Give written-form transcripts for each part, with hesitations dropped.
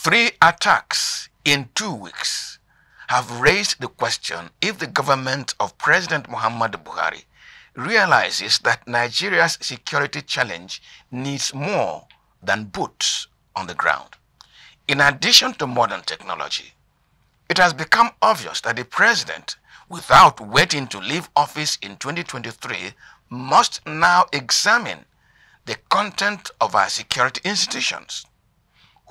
3 attacks in 2 weeks have raised the question if the government of President Muhammadu Buhari realizes that Nigeria's security challenge needs more than boots on the ground. In addition to modern technology, it has become obvious that the president, without waiting to leave office in 2023, must now examine the content of our security institutions.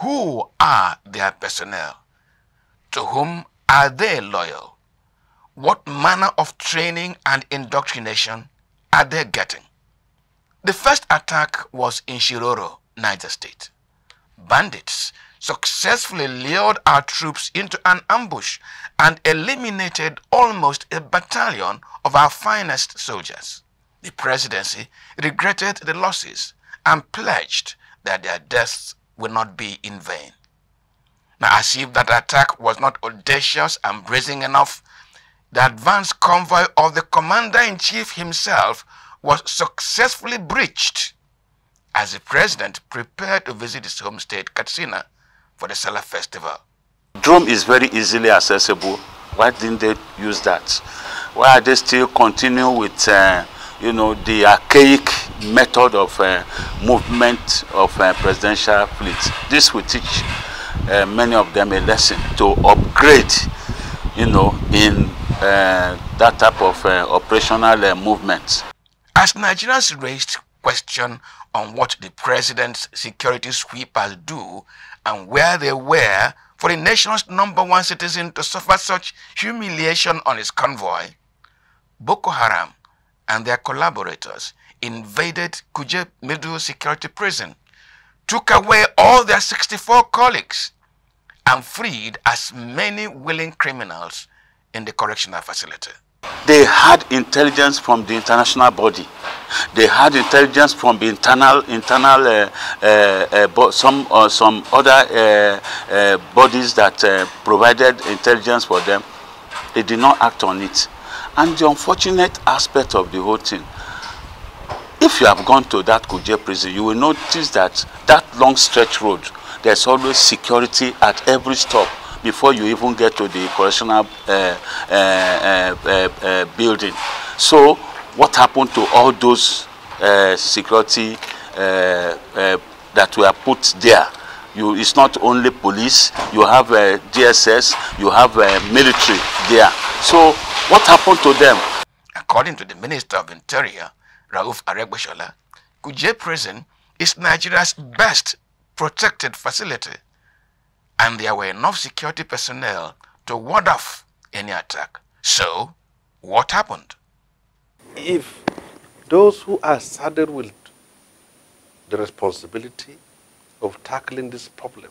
Who are their personnel? To whom are they loyal? What manner of training and indoctrination are they getting? The first attack was in Shiroro, Niger State. Bandits successfully lured our troops into an ambush and eliminated almost a battalion of our finest soldiers. The presidency regretted the losses and pledged that their deaths will not be in vain. Now, as if that attack was not audacious and brazen enough, the advance convoy of the commander-in-chief himself was successfully breached as the president prepared to visit his home state, Katsina, for the Salah festival. Drone is very easily accessible. Why didn't they use that? Why are they still continue with the archaic method of movement of presidential fleets? This will teach many of them a lesson to upgrade, in that type of operational movement. As Nigerians raised question on what the president's security sweepers do and where they were for the nation's #1 citizen to suffer such humiliation on his convoy, Boko Haram and their collaborators invaded Kuje Middle Security Prison, took away all their 64 colleagues, and freed as many willing criminals in the correctional facility. They had intelligence from the international body. They had intelligence from the some other bodies that provided intelligence for them. They did not act on it. And the unfortunate aspect of the whole thing, if you have gone to that Kuje prison, you will notice that that long stretch road, there's always security at every stop before you even get to the correctional building. So what happened to all those security that were put there? It's not only police, you have DSS, you have military there. So what happened to them? According to the Minister of Interior, Rauf Aregbesola, Kuje Prison is Nigeria's best protected facility, and there were enough security personnel to ward off any attack. So, what happened? If those who are saddled with the responsibility of tackling this problem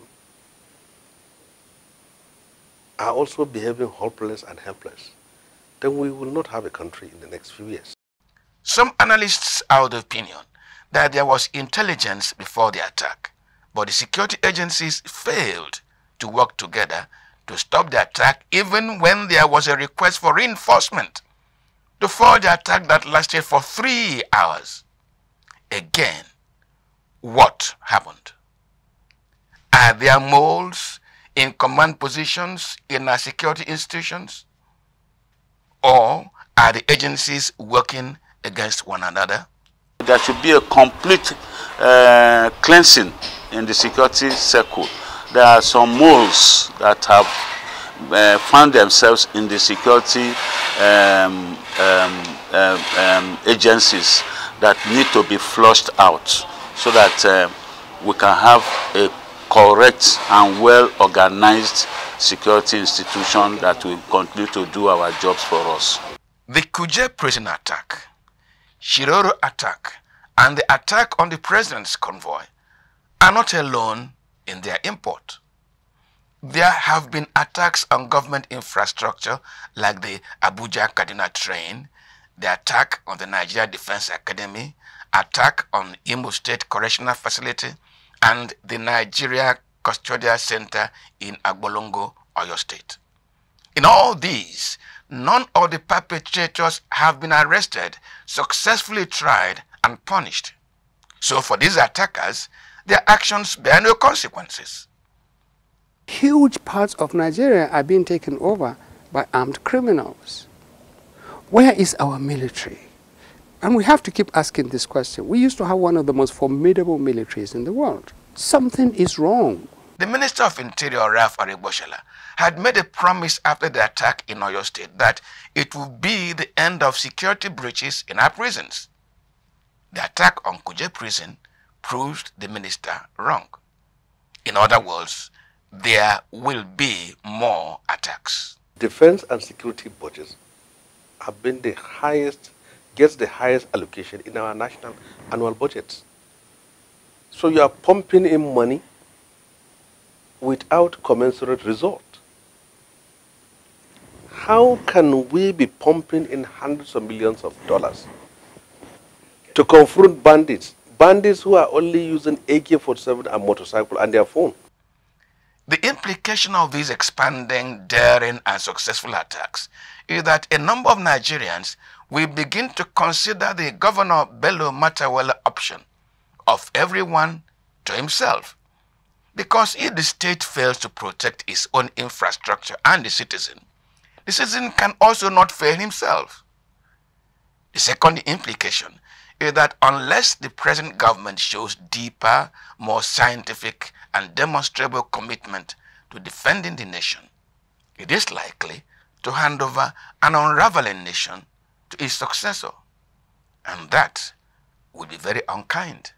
are also behaving hopeless and helpless, then we will not have a country in the next few years. Some analysts are of the opinion that there was intelligence before the attack, but the security agencies failed to work together to stop the attack even when there was a request for reinforcement to foil the attack that lasted for 3 hours. Again, what happened? Are there moles in command positions in our security institutions? Or are the agencies working against one another? There should be a complete cleansing in the security circle. There are some moles that have found themselves in the security agencies that need to be flushed out so that we can have a correct and well-organized security institution that will continue to do our jobs for us. The Kuje prison attack, Shiroro attack, and the attack on the president's convoy are not alone in their import. There have been attacks on government infrastructure like the Abuja-Kaduna train, the attack on the Nigeria Defense Academy, attack on Imo State Correctional Facility, and the Nigeria Custodial Center in Agbolongo, Oyo State. In all these, none of the perpetrators have been arrested, successfully tried, and punished. So for these attackers, their actions bear no consequences. Huge parts of Nigeria are being taken over by armed criminals. Where is our military? And we have to keep asking this question. We used to have one of the most formidable militaries in the world. Something is wrong. The Minister of Interior, Ralph Aregbesola, had made a promise after the attack in Oyo State that it would be the end of security breaches in our prisons. The attack on Kuje prison proved the minister wrong. In other words, there will be more attacks. Defense and security budgets have been the highest, gets the highest allocation in our national annual budgets. So you are pumping in money without commensurate result. How can we be pumping in hundreds of millions of dollars to confront bandits? Bandits who are only using AK-47 and motorcycle and their phone. The implication of these expanding, daring, and successful attacks is that a number of Nigerians will begin to consider the Governor Bello Matawalle option of everyone to himself. Because if the state fails to protect its own infrastructure and the citizen can also not fail himself. The second implication is that unless the present government shows deeper, more scientific and demonstrable commitment to defending the nation, it is likely to hand over an unraveling nation to its successor. And that would be very unkind.